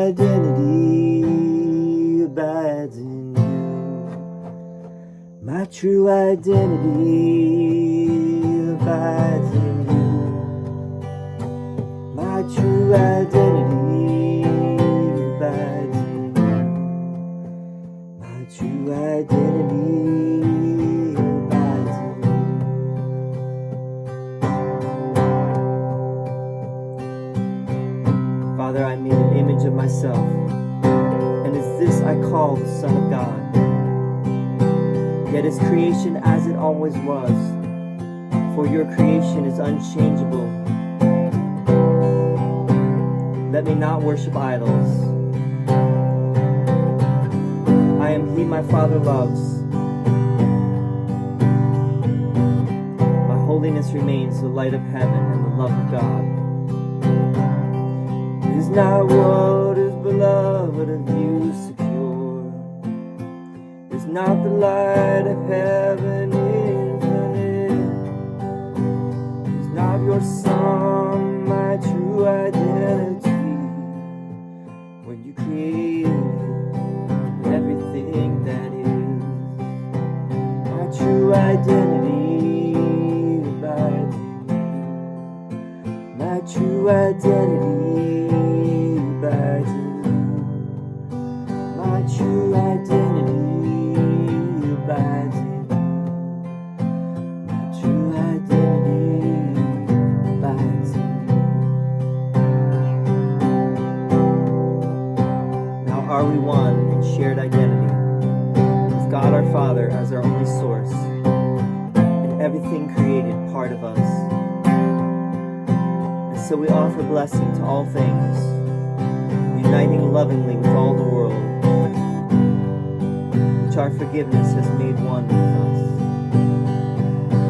identity abides in you. My true identity abides in you. My true identity abides in you. My true identity abides in you. Father, I made an image of myself, and it's this I call the Son of God. Yet is creation as it always was, for your creation is unchangeable. Let me not worship idols. I am he my Father loves. My holiness remains the light of heaven and the love of God. It is not what is beloved of you secure. Is not the light of heaven infinite? Is not your Son my true identity? When you created everything that is, my true identity abides in you. My true identity abides in you. My true identity abides in you. My true identity abides in you. Now are we one in shared identity, with God our Father as our only source, and everything created part of us. And so we offer blessing to all things, uniting lovingly with all the world, which our forgiveness has made one with us.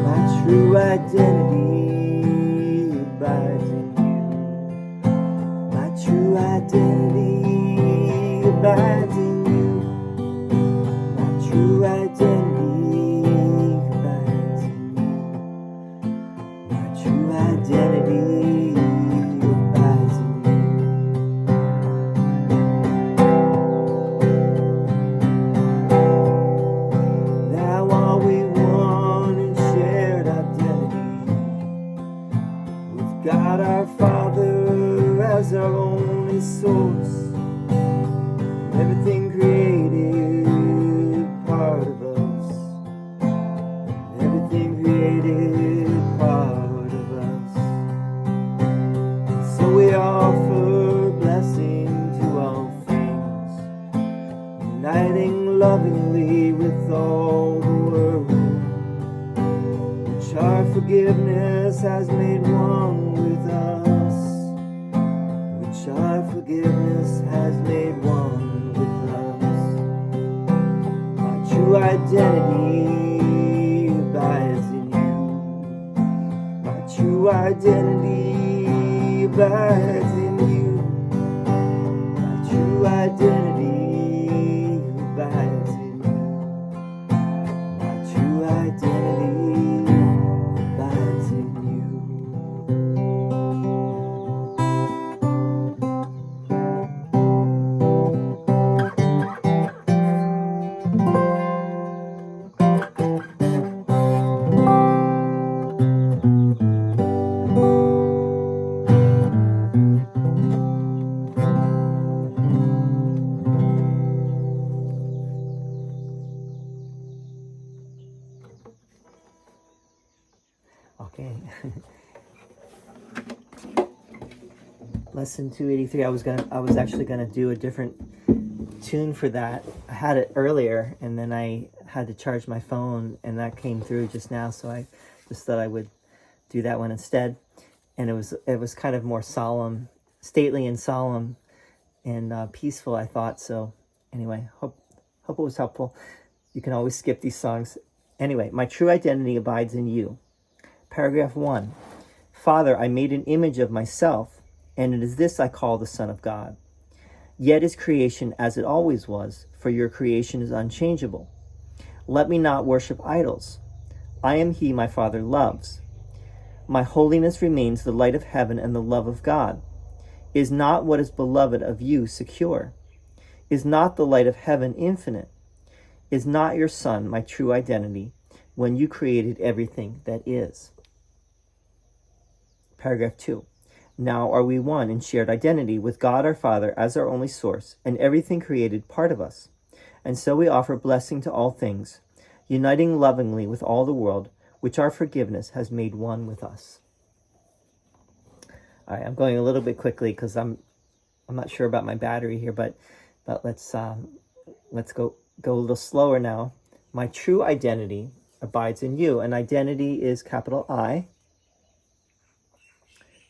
My true identity abides in you. My true identity abides in you. My true identity abides in you. My true identity abides in you. Now are we one in shared identity, with God our Father as our only source, everything created part of us, everything created part of us. So we offer blessing to all things, uniting lovingly with all the world, which our forgiveness has made one with us, which our forgiveness has made one with us. My true identity abides in you. My true identity abides in you. My true identity abides in you. My true identity abides in you. Okay. Lesson 283. I was actually gonna do a different tune for that. I had it earlier, and then I had to charge my phone, and that came through just now. So I just thought I would do that one instead. And it was kind of more solemn, stately and solemn, and peaceful, I thought. So anyway, hope it was helpful. You can always skip these songs. Anyway, my true identity abides in you. Paragraph 1. Father, I made an image of myself, and it is this I call the Son of God. Yet is creation as it always was, for your creation is unchangeable. Let me not worship idols. I am he my Father loves. My holiness remains the light of heaven and the love of God. Is not what is beloved of you secure? Is not the light of heaven infinite? Is not your Son my true identity when you created everything that is? Paragraph 2. Now are we one in shared identity with God our Father as our only source, and everything created part of us. And so we offer blessing to all things, uniting lovingly with all the world, which our forgiveness has made one with us. All right, I'm going a little bit quickly because I'm not sure about my battery here, but let's go a little slower now. My true identity abides in you, and identity is capital I,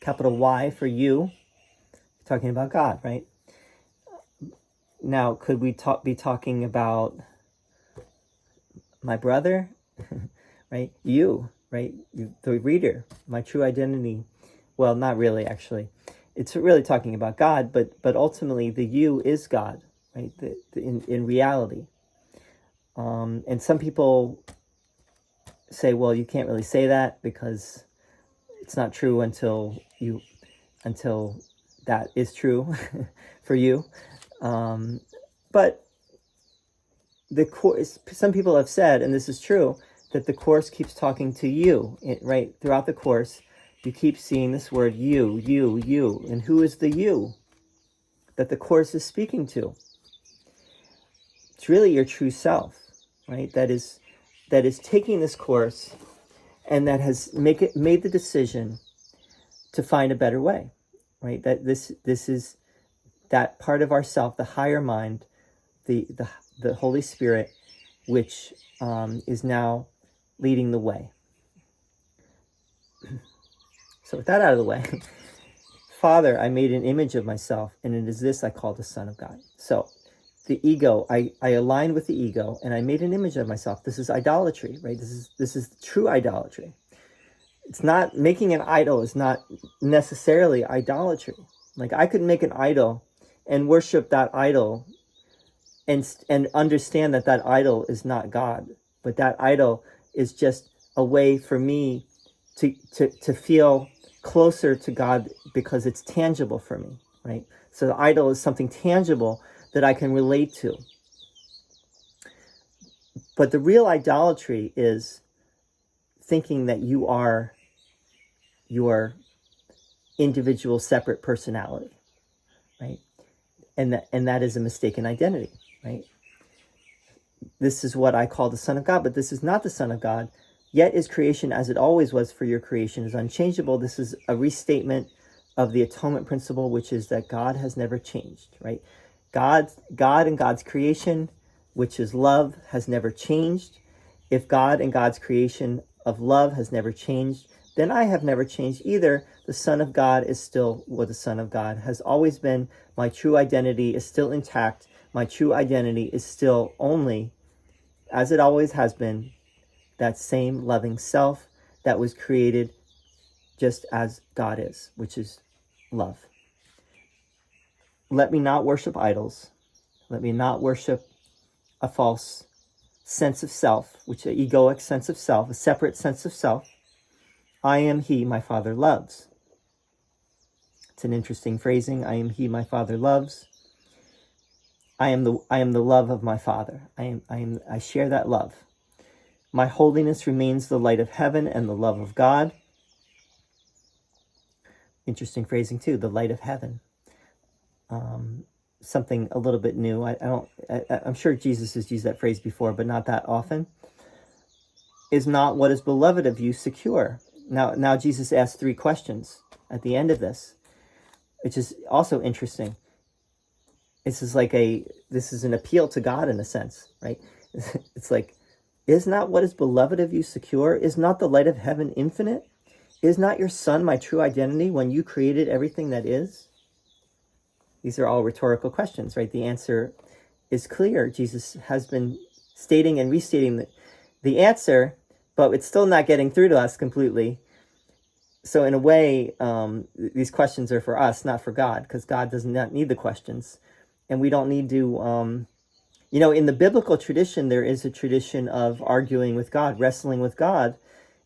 capital Y for you. Talking about God, right? Now, could we be talking about my brother, right? You, right? The reader, my true identity. Well, not really, actually. It's really talking about God, but ultimately the you is God, right? In reality. And some people say, well, you can't really say that because it's not true until that is true for you. But the course, some people have said, and this is true, that the course keeps talking to you, right? Throughout the course, you keep seeing this word you. And who is the you that the course is speaking to? It's really your true self, right? That is taking this course and that has made the decision to find a better way, right? That this is that part of ourself, the higher mind, the Holy Spirit, which is now leading the way. So with that out of the way, Father, I made an image of myself, and it is this I call the Son of God. So the ego, I aligned with the ego, and I made an image of myself. This is idolatry, right? This is true idolatry. It's not, making an idol is not necessarily idolatry. Like, I could make an idol and worship that idol and understand that idol is not God, but that idol is just a way for me to feel closer to God because it's tangible for me, right? So the idol is something tangible that I can relate to. But the real idolatry is thinking that you are your individual separate personality, right? And that is a mistaken identity, right? This is what I call the Son of God, but this is not the Son of God. Yet is creation as it always was, for your creation is unchangeable. This is a restatement of the atonement principle, which is that God has never changed, right? God and God's creation, which is love, has never changed. If God and God's creation of love has never changed, then I have never changed either. The Son of God is still what the Son of God has always been. My true identity is still intact. My true identity is still only, as it always has been, that same loving self that was created just as God is, which is love. Let me not worship idols. Let me not worship a false sense of self, which is an egoic sense of self, a separate sense of self. I am he my Father loves. It's an interesting phrasing. I am he my Father loves. I am the love of my Father. I share that love. My holiness remains the light of heaven and the love of God. Interesting phrasing too, the light of heaven. Something a little bit new. I'm sure Jesus has used that phrase before, but not that often. Is not what is beloved of you secure? Now Jesus asked 3 questions at the end of this, which is also interesting. This is an appeal to God in a sense, right? It's like, is not what is beloved of you secure? Is not the light of heaven infinite? Is not your Son my true identity when you created everything that is? These are all rhetorical questions, right? The answer is clear. Jesus has been stating and restating the answer, but it's still not getting through to us completely. So in a way, these questions are for us, not for God, because God does not need the questions. And we don't need to... in the biblical tradition, there is a tradition of arguing with God, wrestling with God.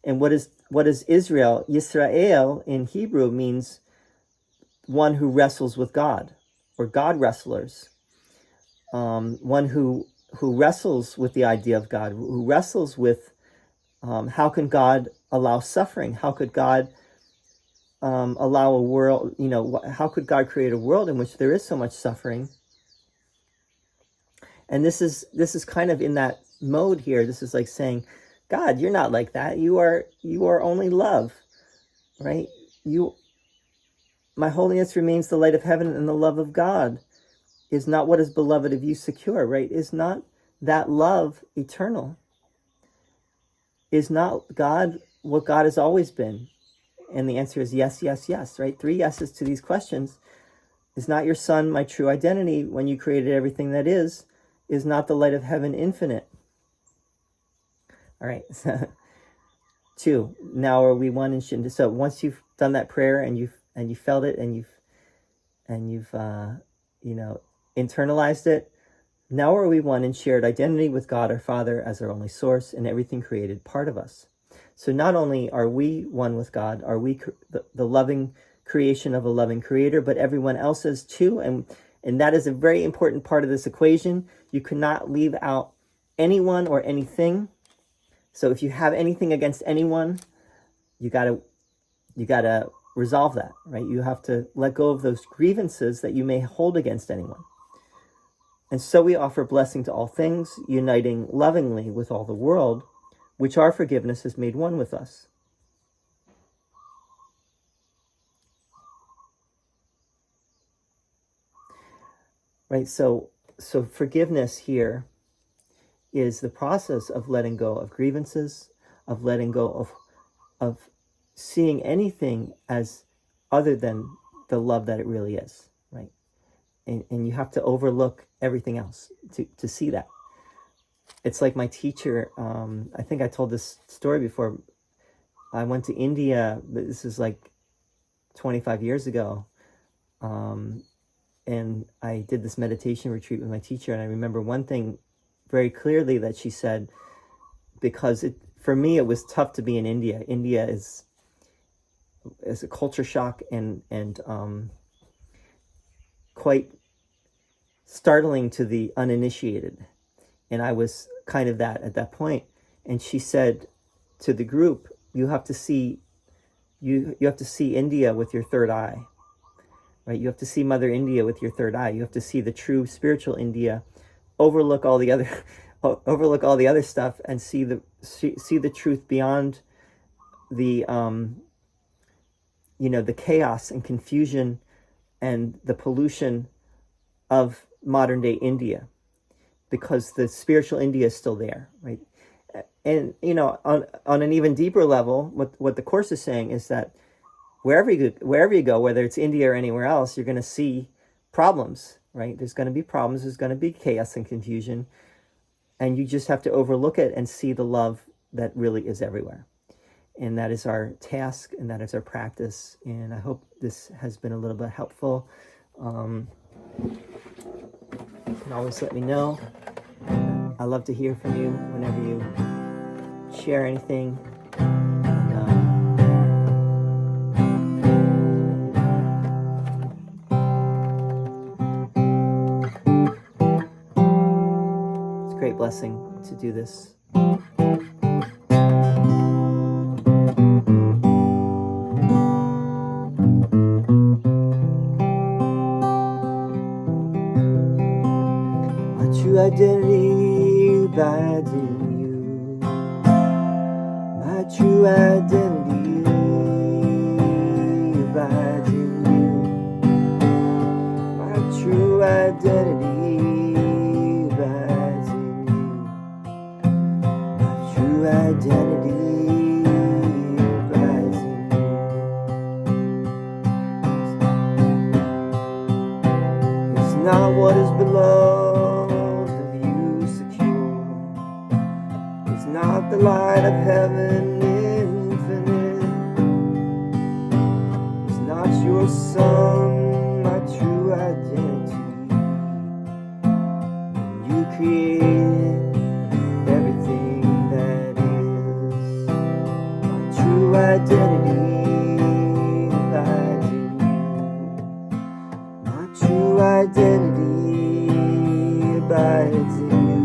And what is Israel? Yisrael in Hebrew means one who wrestles with God, or God wrestlers, one who wrestles with the idea of God, who wrestles with how can God allow suffering? How could God allow a world, how could God create a world in which there is so much suffering? And this is kind of in that mode here. This is like saying, God, you're not like that. You are only love, right? My holiness remains the light of heaven, and the love of God is not what is beloved of you secure, right? Is not that love eternal? Is not God what God has always been? And the answer is yes, yes, yes, right? 3 yeses to these questions. Is not your Son my true identity when you created everything that is? Is not the light of heaven infinite? All right. 2, now are we one in Shinto? So once you've done that prayer and you felt it and you've internalized it, now are we one in shared identity with God our Father as our only source and everything created part of us. So not only are we one with God, are we the loving creation of a loving creator, but everyone else is too, and that is a very important part of this equation. You cannot leave out anyone or anything. So if you have anything against anyone, you gotta resolve that, right? You have to let go of those grievances that you may hold against anyone. And so we offer blessing to all things, uniting lovingly with all the world, which our forgiveness has made one with us. Right, so forgiveness here is the process of letting go of grievances, of letting go of seeing anything as other than the love that it really is, right? And you have to overlook everything else to see that. It's like my teacher, I think I told this story before. I went to India, this is like 25 years ago, and I did this meditation retreat with my teacher, and I remember one thing very clearly that she said, because for me it was tough to be in India. India is a culture shock and quite startling to the uninitiated, and I was kind of that at that point. And she said to the group, you have to see India with your third eye, right? You have to see Mother India with your third eye. You have to see the true spiritual India, overlook all the other stuff, and see the truth beyond the the chaos and confusion and the pollution of modern day India, because the spiritual India is still there, right? And on an even deeper level, what the Course is saying is that wherever you go, whether it's India or anywhere else, you're going to see problems, right? There's going to be problems. There's going to be chaos and confusion, and you just have to overlook it and see the love that really is everywhere. And that is our task, and that is our practice. And I hope this has been a little bit helpful. You can always let me know. I love to hear from you whenever you share anything. It's a great blessing to do this. My true identity abides in you. My true identity abides in you. My true identity abides in you. My true identity abides in you. It's not what is beloved of you secure. It's not the light of heaven infinite. It's not your Son, my true identity. When you created everything that is, my true identity abides in you. abides in you.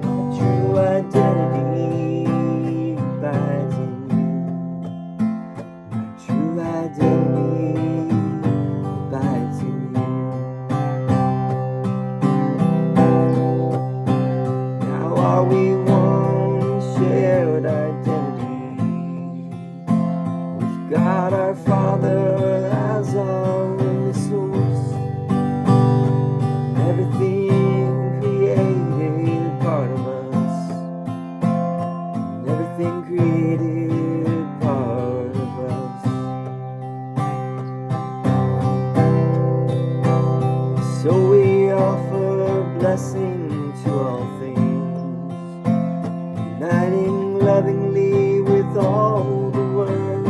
My true identity abides in you. My true identity abides in you. Now are we one shared identity with God our Father as our only source. Everything created part of us. Everything created part of us. So we offer blessing to all things, uniting lovingly with all the world,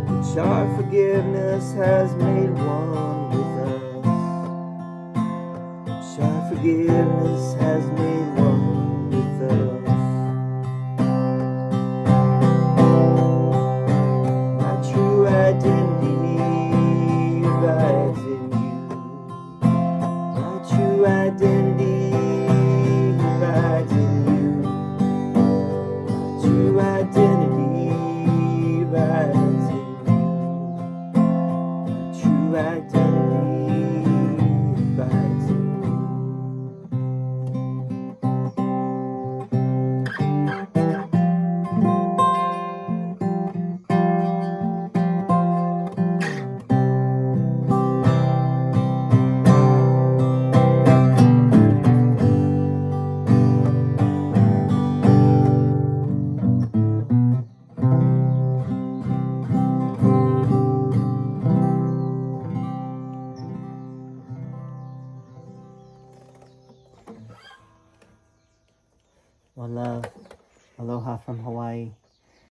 which our forgiveness has made one with us. Which our forgiveness has made one with us. My true identity abides in you. My true identity abides in you. My true identity abides in you. My true identity abides in you. One love. Aloha from Hawaii.